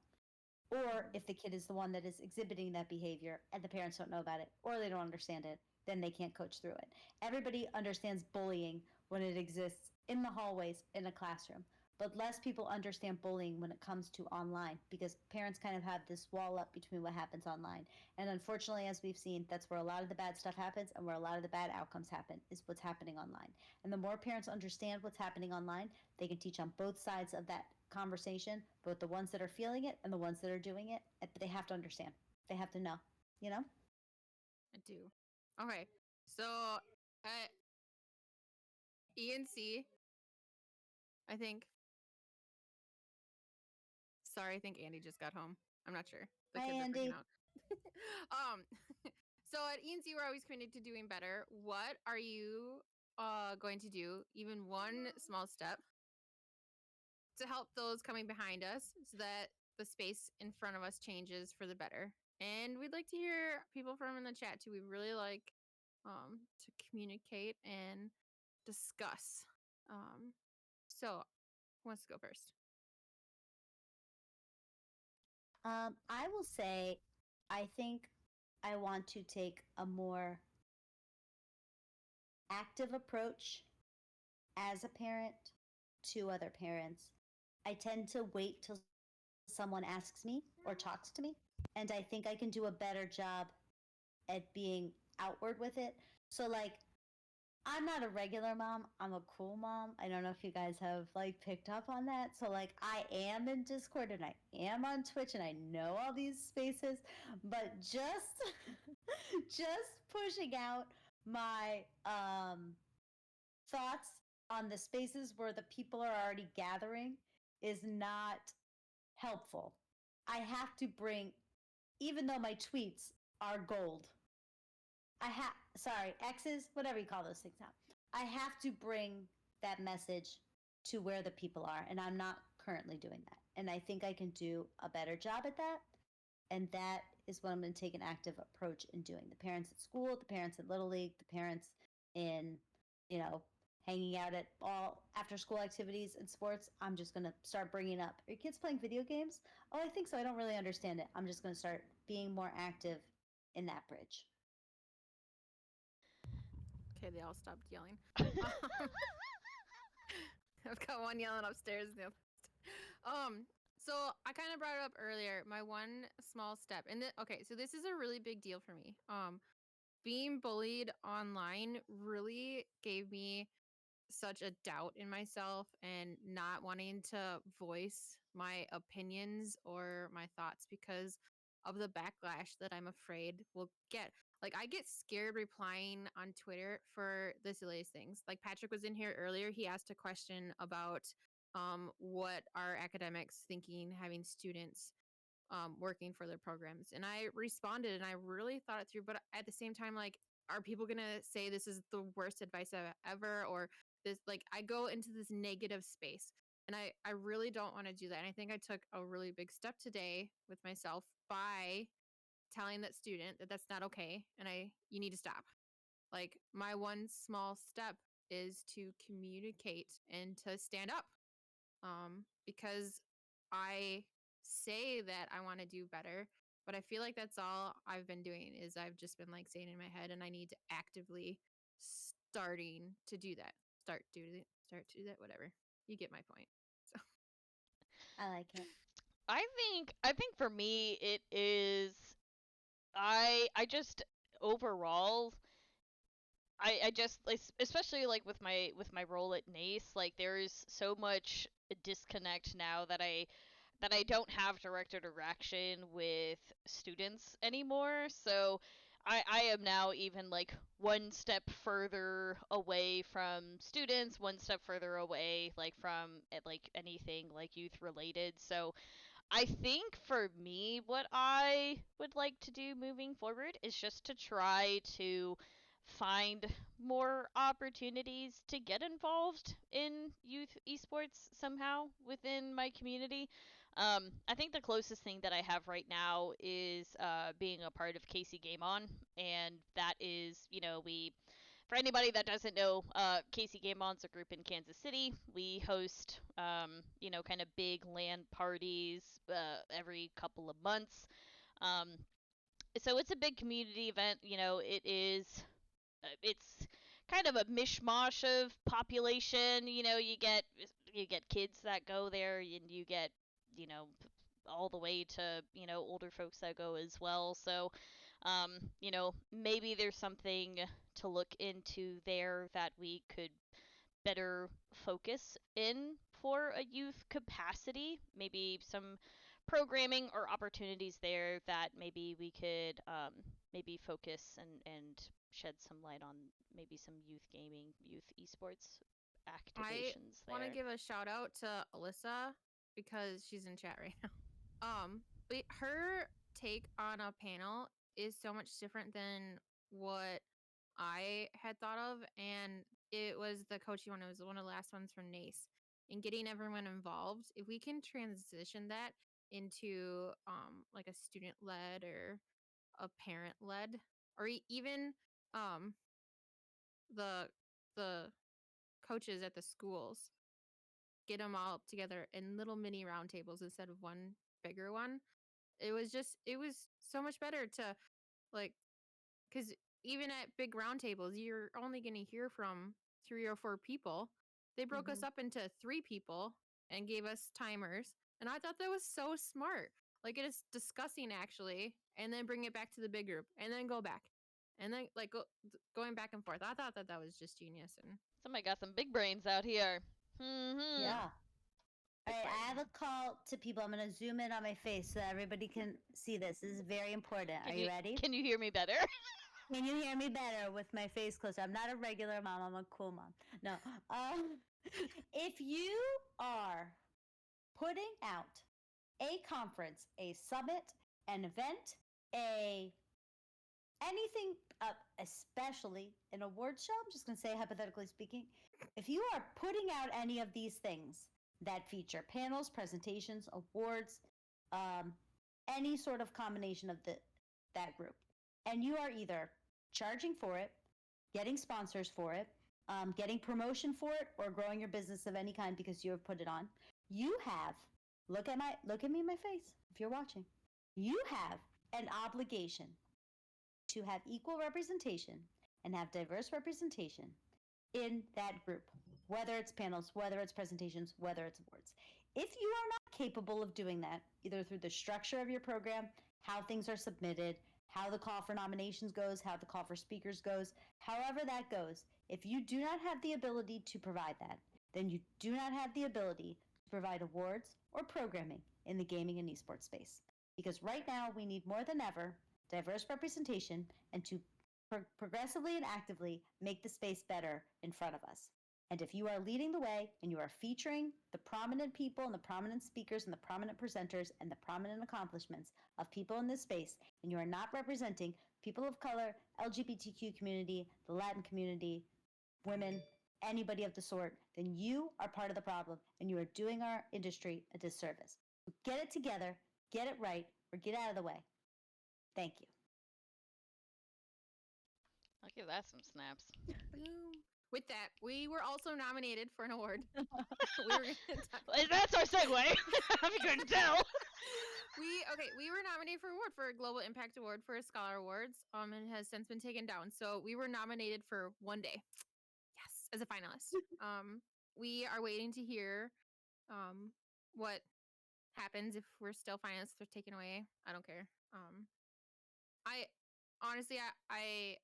Or if the kid is the one that is exhibiting that behavior and the parents don't know about it or they don't understand it, then they can't coach through it. Everybody understands bullying when it exists in the hallways in a classroom, but less people understand bullying when it comes to online because parents kind of have this wall up between what happens online. And unfortunately, as we've seen, that's where a lot of the bad stuff happens and where a lot of the bad outcomes happen is what's happening online. And the more parents understand what's happening online, they can teach on both sides of that conversation, both the ones that are feeling it and the ones that are doing it. But they have to understand. They have to know, you know? I do. Okay. So at ENC, I think. Sorry, I think Andy just got home. I'm not sure. The Hi, kids are freaking Andy. out. um, so at ENC, we're always committed to doing better. What are you going to do? Even one small step to help those coming behind us, so that the space in front of us changes for the better. And we'd like to hear people from in the chat too. We really like to communicate and discuss. So who wants to go first? I will say, I think I want to take a more active approach as a parent to other parents. I tend to wait till someone asks me or talks to me, and I think I can do a better job at being outward with it. So, like, I'm not a regular mom. I'm a cool mom. I don't know if you guys have like picked up on that. So like I am in Discord and I am on Twitch and I know all these spaces, but just just pushing out my thoughts on the spaces where the people are already gathering is not helpful. I have to bring, even though my tweets are gold, sorry, X's, whatever you call those things now. I have to bring that message to where the people are, and I'm not currently doing that. And I think I can do a better job at that. And that is what I'm going to take an active approach in doing. The parents at school, the parents at Little League, the parents in, you know, hanging out at all after school activities and sports. I'm just going to start bringing up, are your kids playing video games? Oh, I think so. I don't really understand it. I'm just going to start being more active in that bridge. Okay, they all stopped yelling. I've got one yelling upstairs and the other. So I kind of brought it up earlier. My one small step, and okay, so this is a really big deal for me. Being bullied online really gave me such a doubt in myself and not wanting to voice my opinions or my thoughts because of the backlash that I'm afraid we'll get. Like, I get scared replying on Twitter for the silliest things. Like, Patrick was in here earlier. He asked a question about what are academics thinking having students working for their programs. And I responded and I really thought it through. But at the same time, like, are people going to say this is the worst advice I've ever, or this, like, I go into this negative space and I really don't want to do that. And I think I took a really big step today with myself by telling that student that that's not okay. And you need to stop. Like, my one small step is to communicate and to stand up, because I say that I want to do better, but I feel like that's all I've been doing is I've just been like saying in my head, and I need to actively starting to do that. Start to do that, whatever. You get my point. So I like it. I think for me it is I just overall I just especially like with my role at NACE, like there is so much disconnect now that I don't have direct interaction with students anymore. So I am now even like one step further away from students, one step further away like from like anything like youth related. So I think for me, what I would like to do moving forward is just to try to find more opportunities to get involved in youth esports somehow within my community. I think the closest thing that I have right now is being a part of Casey Game On, and that is, we for anybody that doesn't know, Casey Game On's a group in Kansas City. We host, kind of big LAN parties every couple of months. Um, so it's a big community event. It's kind of a mishmash of population. You get kids that go there, and you get you know all the way to older folks that go as well. So maybe there's something to look into there that we could better focus in for a youth capacity. Maybe some programming or opportunities there that maybe we could maybe focus and shed some light on maybe some youth gaming, youth esports I activations want to there. give a shout out to Alyssa because she's in chat right now. But her take on a panel is so much different than what I had thought of, and it was the coaching one. It was one of the last ones from NACE, and getting everyone involved. If we can transition that into like a student led or a parent led, or even um the the coaches at the schools, get them all together in little mini roundtables instead of one bigger one. It was so much better to, like, because even at big roundtables, you're only going to hear from 3 or 4 people. They broke us Mhm. up into 3 people and gave us timers, and I thought that was so smart. Like, it is discussing actually, and then bring it back to the big group, and then go back, and then like going back and forth. I thought that was just genius and Somebody got some big brains out here. Hmm. Yeah. All right, I have a call to people. I'm going to zoom in on my face so that everybody can see this. This is very important. Are Can you you ready? can you hear me better? Can you hear me better with my face closed? I'm not a regular mom. I'm a cool mom. No. If you are putting out a conference, a summit, an event, a anything, especially an award show, I'm just going to say hypothetically speaking, if you are putting out any of these things that feature panels, presentations, awards, um, any sort of combination of that group, and you are either charging for it, getting sponsors for it, getting promotion for it, or growing your business of any kind because you have put it on, you have look at me in my face if you're watching. You have an obligation to have equal representation and have diverse representation in that group, whether it's panels, whether it's presentations, whether it's awards. If you are not capable of doing that, either through the structure of your program, how things are submitted, how the call for nominations goes, how the call for speakers goes, however that goes, if you do not have the ability to provide that, then you do not have the ability to provide awards or programming in the gaming and esports space. Because right now, we need more than ever diverse representation and to progressively and actively make the space better in front of us. And if you are leading the way and you are featuring the prominent people and the prominent speakers and the prominent presenters and the prominent accomplishments of people in this space, and you are not representing people of color, LGBTQ community, the Latin community, women, anybody of the sort, then you are part of the problem and you are doing our industry a disservice. Get it together, get it right, or get out of the way. Thank you. I'll give that some snaps. boom. With that, we were also nominated for an award. We were gonna talk. That's our segue. If you couldn't tell. We were nominated for an award for a Global Impact Award for Scholar Awards. It has since been taken down. So we were nominated for one day. Yes, as a finalist. We are waiting to hear what happens if we're still finalists or taken away. I don't care. I honestly I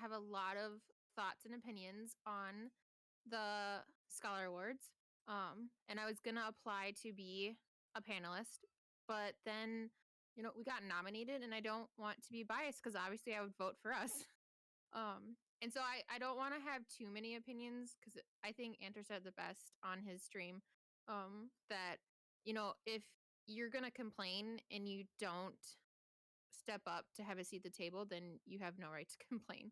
have a lot of thoughts and opinions on the Scholar Awards. And I was gonna apply to be a panelist, but then we got nominated, and I don't want to be biased because obviously I would vote for us. And so I don't want to have too many opinions because I think Anter said the best on his stream. That if you're gonna complain and you don't step up to have a seat at the table, then you have no right to complain.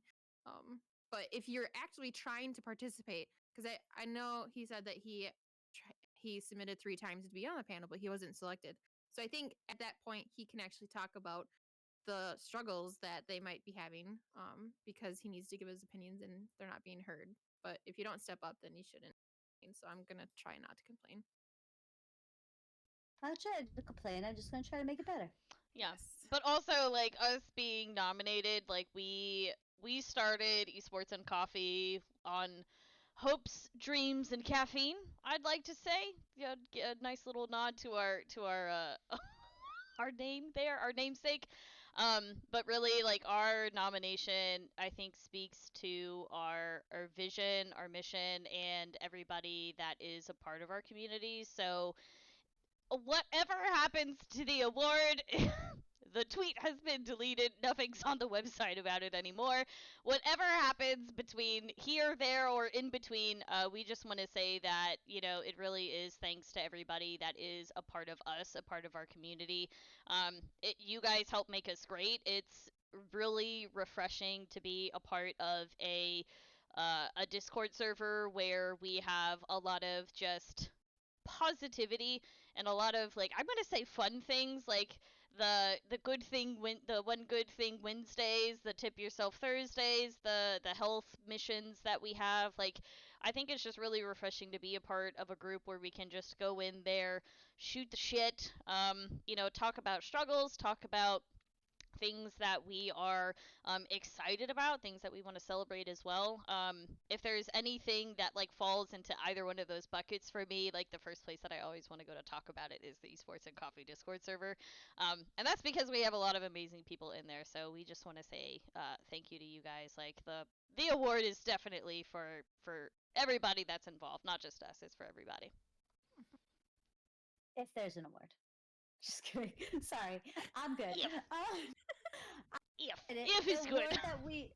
But if you're actually trying to participate, because I know he said that he submitted 3 times to be on the panel, but he wasn't selected. So I think at that point he can actually talk about the struggles that they might be having, because he needs to give his opinions and they're not being heard. But if you don't step up, then you shouldn't. So I'm gonna try not to complain. I'll try to complain. I'm just gonna try to make it better. Yeah. Yes. But also, like, us being nominated, like, we started Esports and Coffee on hopes, dreams, and caffeine. I'd like to say, yeah, a nice little nod to our our name there, our namesake. But really, like, our nomination, I think, speaks to our vision, our mission, and everybody that is a part of our community. So whatever happens to the award, the tweet has been deleted. Nothing's on the website about it anymore. Whatever happens between here, there, or in between, we just want to say that, it really is thanks to everybody that is a part of us, a part of our community. You guys help make us great. It's really refreshing to be a part of a Discord server where we have a lot of just positivity and a lot of, like, I'm gonna say fun things, like the good thing the one good thing Wednesdays, the tip yourself Thursdays, the health missions that we have. Like, I think it's just really refreshing to be a part of a group where we can just go in there, shoot the shit, talk about struggles, talk about things that we are excited about, things that we want to celebrate as well. If there's anything that, like, falls into either one of those buckets for me, like, the first place that I always want to go to talk about it is the Esports and Coffee Discord server, and that's because we have a lot of amazing people in there. So we just want to say thank you to you guys. Like, the award is definitely for everybody that's involved, not just us. It's for everybody. If there's an award. Just kidding. Sorry, I'm good. If. The If it's award good.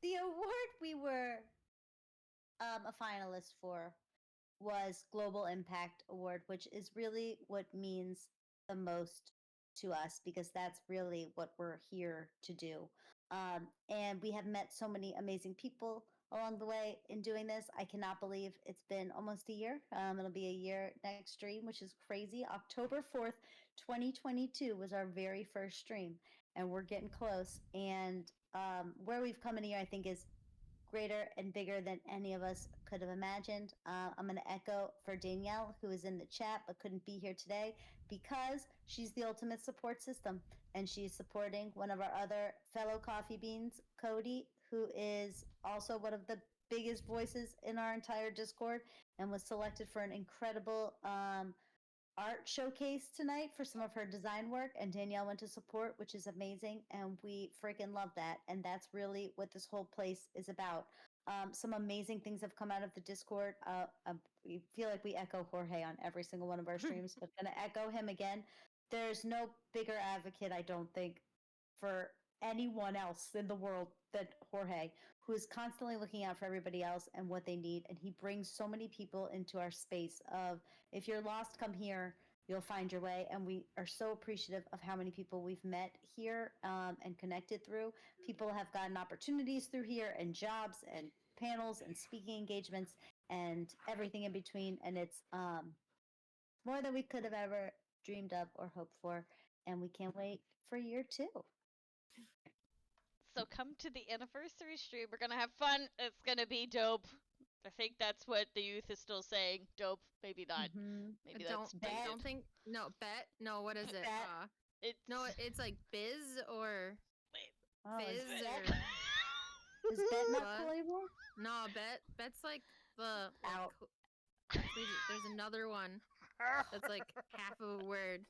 the award we were a finalist for was Global Impact Award, which is really what means the most to us because that's really what we're here to do. And we have met so many amazing people along the way in doing this. I cannot believe it's been almost a year. It'll be a year next stream, which is crazy. October 4th, 2022 was our very first stream, and we're getting close. And where we've come in a year, I think, is greater and bigger than any of us could have imagined. I'm going to echo for Danielle, who is in the chat but couldn't be here today because she's the ultimate support system. And she's supporting one of our other fellow coffee beans, Cody, who is also one of the biggest voices in our entire Discord and was selected for an incredible art showcase tonight for some of her design work, and Danielle went to support, which is amazing, and we freaking love that. And that's really what this whole place is about. Some amazing things have come out of the Discord. We feel like we echo Jorge on every single one of our streams, but gonna echo him again. There's no bigger advocate, I don't think, for anyone else in the world than Jorge, who is constantly looking out for everybody else and what they need. And he brings so many people into our space of, if you're lost, come here, you'll find your way. And we are so appreciative of how many people we've met here and connected through. People have gotten opportunities through here and jobs and panels and speaking engagements and everything in between. And it's more than we could have ever dreamed of or hoped for. And we can't wait for year 2. So come to the anniversary stream. We're gonna have fun. It's gonna be dope. I think that's what the youth is still saying. Dope. Maybe not. Mm-hmm. Maybe Don't that's I dated. don't think no bet no what is it Bet. It's no it's like biz or wait. Oh, fizz is or is bet not What? cool anymore? no bet's like the like Out. there's another one that's like half of a word.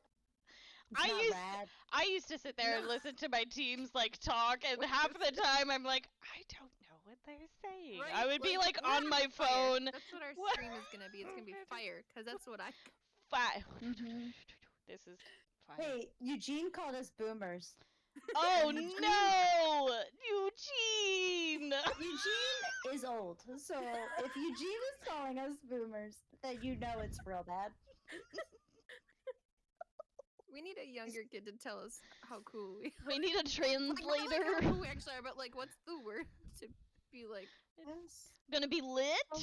It's I not used rad. I used to sit there and No. listen to my teams, like, talk, and half of the time I'm like, I don't know what they're saying. Right? I would be like we're on my fire. phone. That's what our stream is gonna be. It's gonna be fire because that's what I. Fire. Mm-hmm. This is fine. Hey, Eugene called us boomers. Oh Eugene- no, Eugene! Eugene is old, so if Eugene is calling us boomers, then you know it's real bad. We need a younger kid to tell us how cool we are. We need a Like, not translator. like how cool we actually are, but like, what's the word to be like? Yes. Gonna be lit? Oh,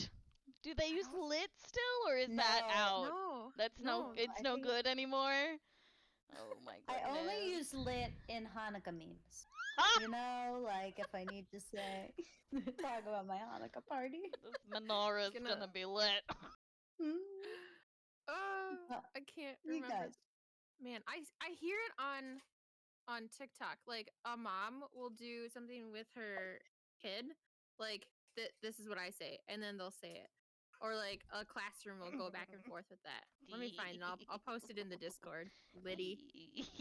Do they use don't- lit still, or is that No. out? No, That's no. no. It's I no think good anymore. Oh my I goodness. only use lit in Hanukkah memes. You know, like if I need to say, talk about my Hanukkah party. This menorah's Gonna- gonna be lit. Hmm. Oh, Uh, I can't you remember. guys. Man, I hear it on TikTok. Like a mom will do something with her kid, like this is what I say, and then they'll say it. Or like a classroom will go back and forth with that. Let me find it. I'll post it in the Discord. Liddy.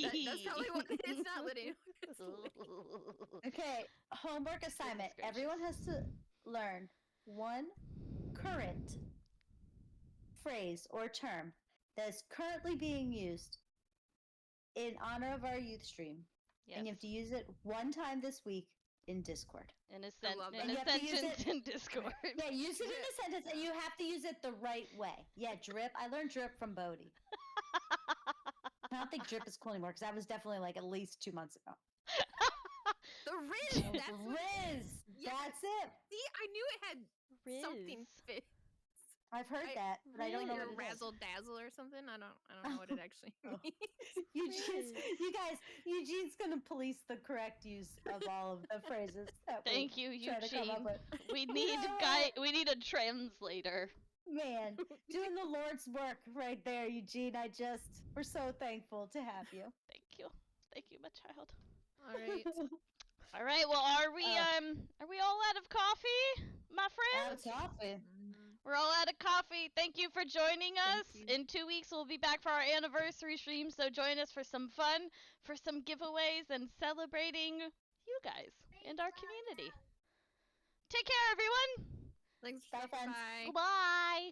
That's probably what it's not Liddy. It's Liddy. Okay, homework assignment. Everyone has to learn one current phrase or term that is currently being used in honor of our youth stream. Yes. And you have to use it one time this week in Discord. In a, I love in that. a You have to use sentence it- in Discord. Yeah, use it in a sentence and you have to use it the right way. Yeah, drip. I learned drip from Bodhi. I don't think drip is cool anymore because that was definitely like at least 2 months ago. The Riz. That's what. Riz. Yeah. That's it. See, I knew it had something Riz. fit. I've heard I- that, but I don't know Like what a it is. razzle dazzle or something. I don't know what it actually Oh. means. You guys, Eugene's gonna police the correct use of all of the phrases that Thank you, we try to come up Eugene. with. We need know guy. We need a translator. Man, doing the Lord's work right there, Eugene. We're so thankful to have you. Thank you, my child. All right. All right. Well, are we all out of coffee, my friends? Coffee. We're all out of coffee. Thank you for joining us. Thank you. In 2 weeks, we'll be back for our anniversary stream. So join us for some fun, for some giveaways, and celebrating you guys and our community. Take care, everyone. Thanks. Bye, friends. Bye. Goodbye.